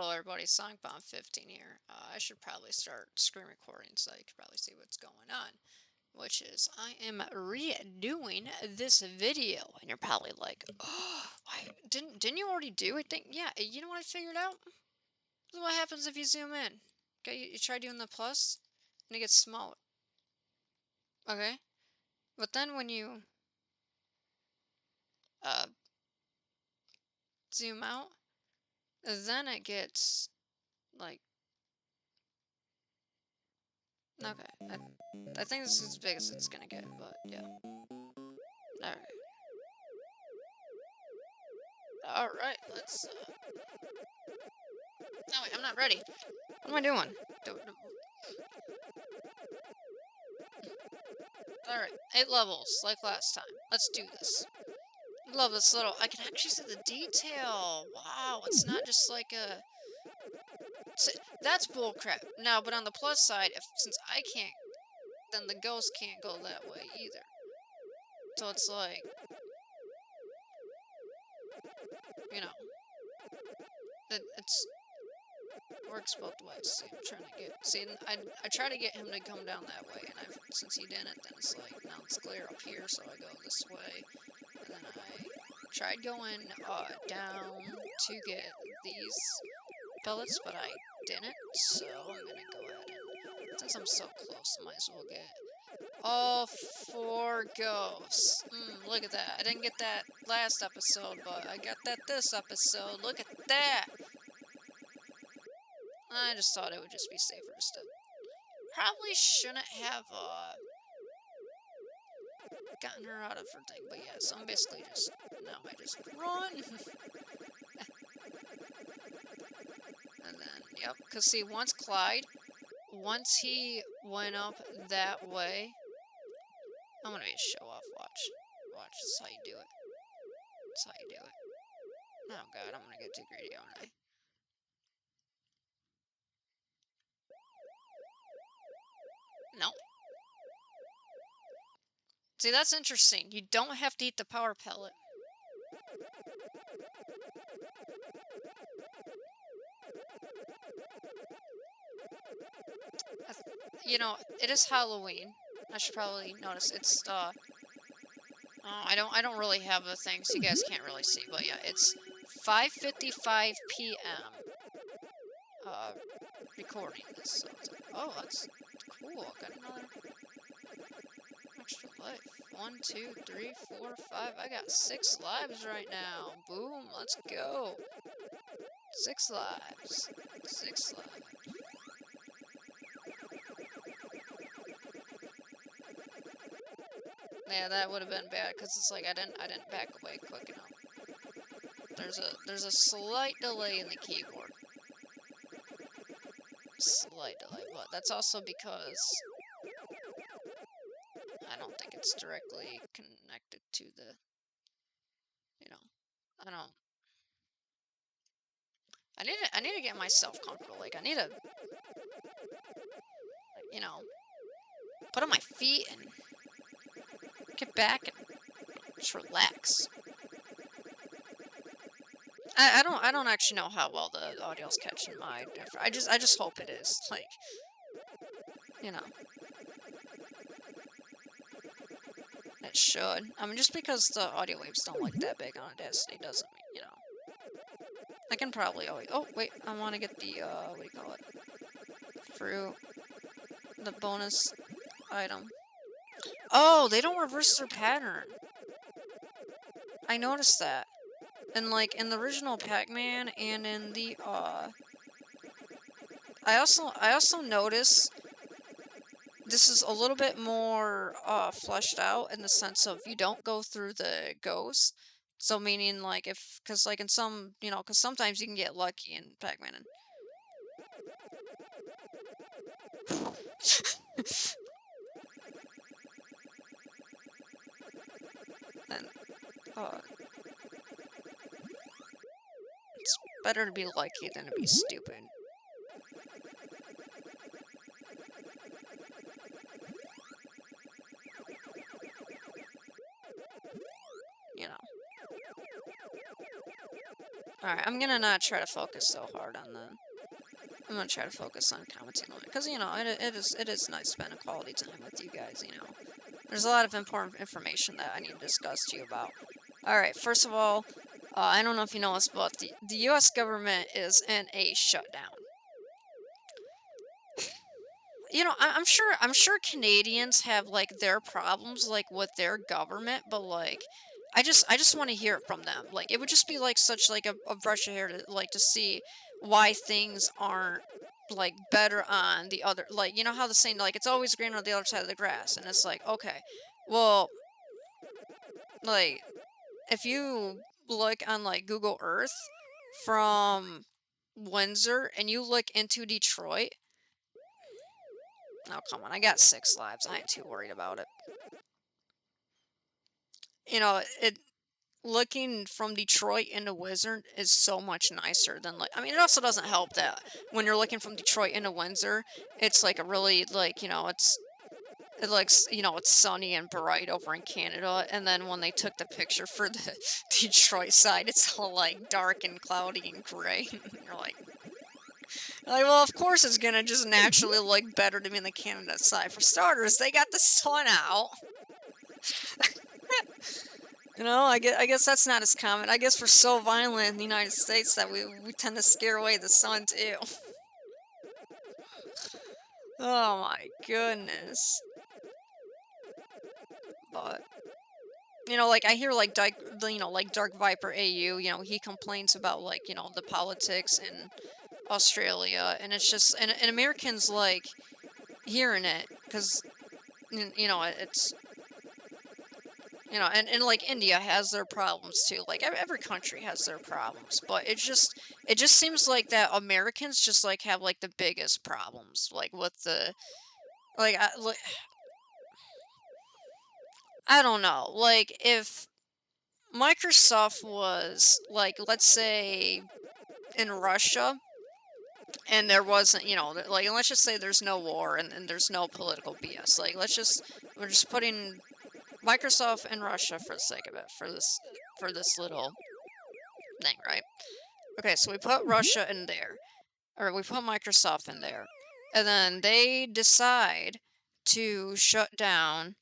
Hello everybody, Sonic Bomb 15 here. I should probably start screen recording so you can probably see what's going on. Which is, I am redoing this video. And you're probably like, oh, didn't you already do it? Yeah, you know what I figured out? This is what happens if you zoom in. Okay, you try doing the plus, and it gets smaller. Okay? But then when you zoom out, then it gets, like, okay. I think this is as big as it's gonna get, but yeah. Alright. Alright, let's, no, wait, I'm not ready. What am I doing? Alright, 8 levels, like last time. Let's do this. I love this little... I can actually see the detail! Wow, it's not just like a... That's bullcrap. Now, but on the plus side, since I can't, then the ghost can't go that way either. So it's like... You know... It's... works both ways. See, I'm trying to get... See, I try to get him to come down that way, and since he didn't, then it's like, now it's clear up here, so I go this way. And then I tried going down to get these pellets, but I didn't, so I'm gonna go ahead and... Since I'm so close, I might as well get all 4 ghosts. Look at that. I didn't get that last episode, but I got that this episode. Look at that! I just thought it would just be safer just to... Probably shouldn't have, gotten her out of her thing, but yeah, so I'm basically just... Now I just run! And then, yep, because see, once he went up that way... I'm gonna be a show-off, watch. Watch, this is how you do it. That's how you do it. Oh god, I'm gonna get too greedy, aren't I? No. See, that's interesting. You don't have to eat the power pellet. You know, it is Halloween. I should probably notice. It's, I don't really have a thing, so you guys can't really see. But yeah, it's 5:55 p.m. Recording this. So it's like, oh, that's cool. Got another extra life. 1, 2, 3, 4, 5. I got 6 lives right now. Boom. Let's go. 6 lives. 6 lives. Yeah, that would have been bad because it's like I didn't back away quick enough. There's a slight delay in the keyboard. Slight delay, but that's also because I don't think it's directly connected to the, you know, I need to get myself comfortable. Like I need to, you know, put on my feet and get back and just relax. I don't actually know how well the audio's catching my... I just hope it is. Like, you know. It should. I mean, just because the audio waves don't look that big on Audacity doesn't mean, you know. I can probably always... Oh, wait, I want to get the, what do you call it? Fruit. The bonus item. Oh, they don't reverse their pattern. I noticed that. And, like, in the original Pac-Man and in the, I also noticed this is a little bit more, fleshed out in the sense of you don't go through the ghost. So, meaning, like, because, like, in some, you know, because sometimes you can get lucky in Pac-Man and... and, it's better to be lucky than to be stupid. You know. Alright, I'm gonna not try to focus so hard on the... I'm gonna try to focus on commenting on it, because, you know, it is nice spending quality time with you guys, you know. There's a lot of important information that I need to discuss to you about. Alright, first of all, I don't know if you know this, but the US government is in a shutdown. You know, I'm sure Canadians have, like, their problems, like, with their government, but, like, I just want to hear it from them. Like, it would just be, like, such, like, a brush of hair to, like, to see why things aren't, like, better on the other, like, you know how the saying, like, it's always greener on the other side of the grass, and it's like, okay, well, like, if you look on, like, Google Earth from Windsor and you look into Detroit, oh, come on, I got 6 lives. I ain't too worried about it. You know, looking from Detroit into Windsor is so much nicer than, like, I mean, it also doesn't help that when you're looking from Detroit into Windsor, it's like a really, like, you know, it looks, you know, it's sunny and bright over in Canada, and then when they took the picture for the Detroit side, it's all, like, dark and cloudy and gray. You're like, well, of course it's gonna just naturally look better to me in the Canada side. For starters, they got the sun out. You know, I guess that's not as common. I guess we're so violent in the United States that we tend to scare away the sun, too. Oh my goodness. But, you know, like, I hear, like, you know, like, Dark Viper AU, you know, he complains about, like, you know, the politics in Australia, and it's just, and Americans, like, hearing it, because, you know, it's, you know, and like India has their problems too. Like every country has their problems, but it just seems like that Americans just like have like the biggest problems, like with the, like, I don't know, like if Microsoft was, like, let's say in Russia, and there wasn't, you know, like, let's just say there's no war and there's no political BS. Like, we're just putting Microsoft and Russia for the sake of it, for this little thing, right? Okay, so we put Russia in there, or we put Microsoft in there, and then they decide to shut down.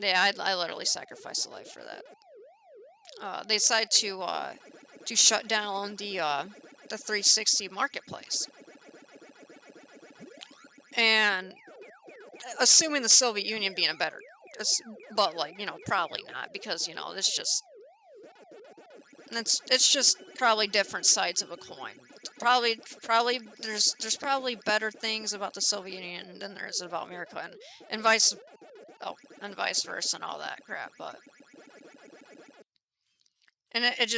Yeah, I literally sacrificed a life for that. They decide to shut down the 360 marketplace, and assuming the Soviet Union being a better, but, like, you know, probably not, because, you know, it's just probably different sides of a coin. Probably there's probably better things about the Soviet Union than there is about America, and vice and vice versa and all that crap. But, and it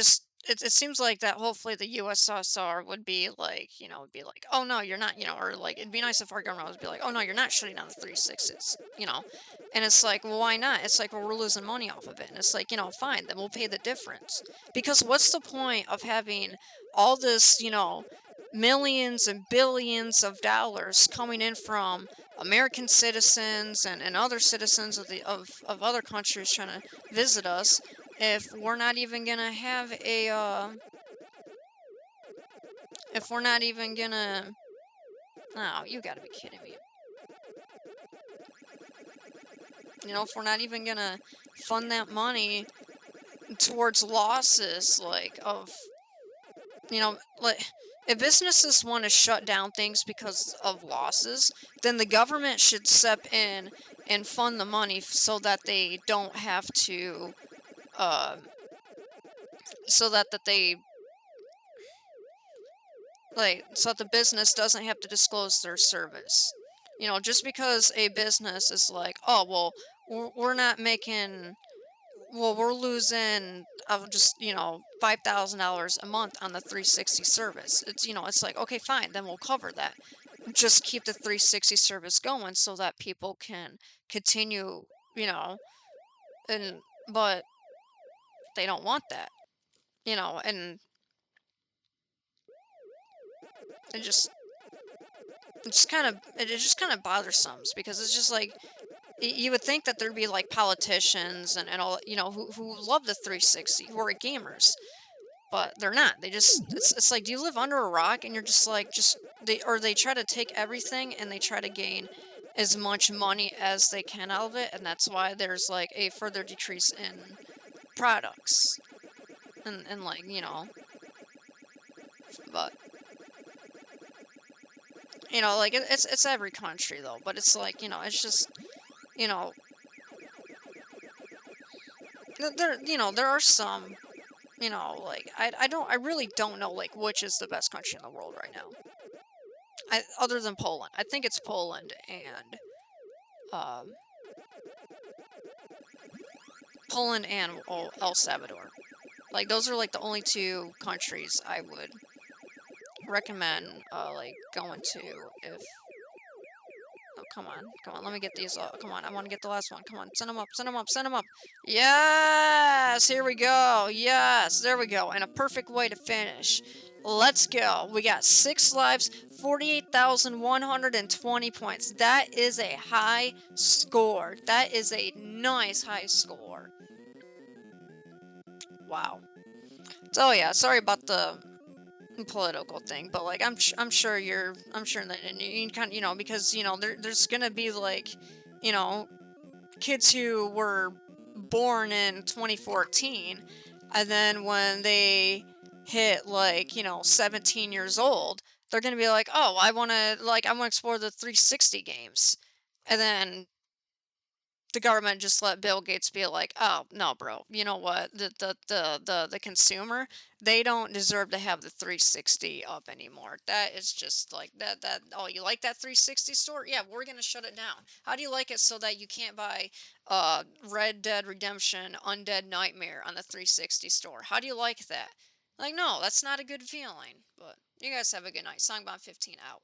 seems like that hopefully the USSR would be like, you know, would be like, oh no, you're not, you know, or like it'd be nice if our government would be like, oh no, you're not shutting down the 360s, you know. And it's like, well, why not? It's like, well, we're losing money off of it. And it's like, you know, fine, then we'll pay the difference. Because what's the point of having all this, you know, millions and billions of dollars coming in from American citizens and other citizens of other countries trying to visit us, if we're not even gonna have a, if we're not even gonna, oh, you gotta be kidding me. You know, if we're not even gonna fund that money towards losses, like, of, you know, like, if businesses want to shut down things because of losses, then the government should step in and fund the money so that they don't have to, so that they, like, so that the business doesn't have to disclose their service. You know, just because a business is like, oh, well, we're not making, well, we're losing, just, you know, $5,000 a month on the 360 service. It's, you know, it's like, okay, fine, then we'll cover that. Just keep the 360 service going so that people can continue, you know, but they don't want that, you know, and it just, it just kind of bothersome, because it's just like, you would think that there'd be like politicians and all, you know, who love the 360, who are gamers, but they're not. They just it's like, do you live under a rock and you're just like they try to take everything and they try to gain as much money as they can out of it, and that's why there's like a further decrease in products and like, you know, but you know, like it's every country though, but it's like, you know, it's just, you know, there are some, you know, like I really don't know like which is the best country in the world right now. Other than Poland. I think it's Poland and um El Salvador. Like those are like the only two countries I would recommend like going to if oh, come on, let me get these come on, I want to get the last one. Come on, send them up, send them up, send them up. Yes, here we go. Yes, there we go. And a perfect way to finish. Let's go. We got 6 lives, 48,120 points. That is a high score. That is a nice high score. Wow. So yeah, sorry about the political thing, but like I'm sure that and you kind of, you know, because you know there's gonna be like, you know, kids who were born in 2014 and then when they hit like, you know, 17 years old, they're gonna be like, oh, I want to explore the 360 games, and then the government just let Bill Gates be like, "Oh, no, bro. You know what? The consumer, they don't deserve to have the 360 up anymore. That is just like that oh, you like that 360 store? Yeah, we're going to shut it down. How do you like it so that you can't buy Red Dead Redemption Undead Nightmare on the 360 store? How do you like that?" Like, no, that's not a good feeling. But you guys have a good night. Songbomb 15 out.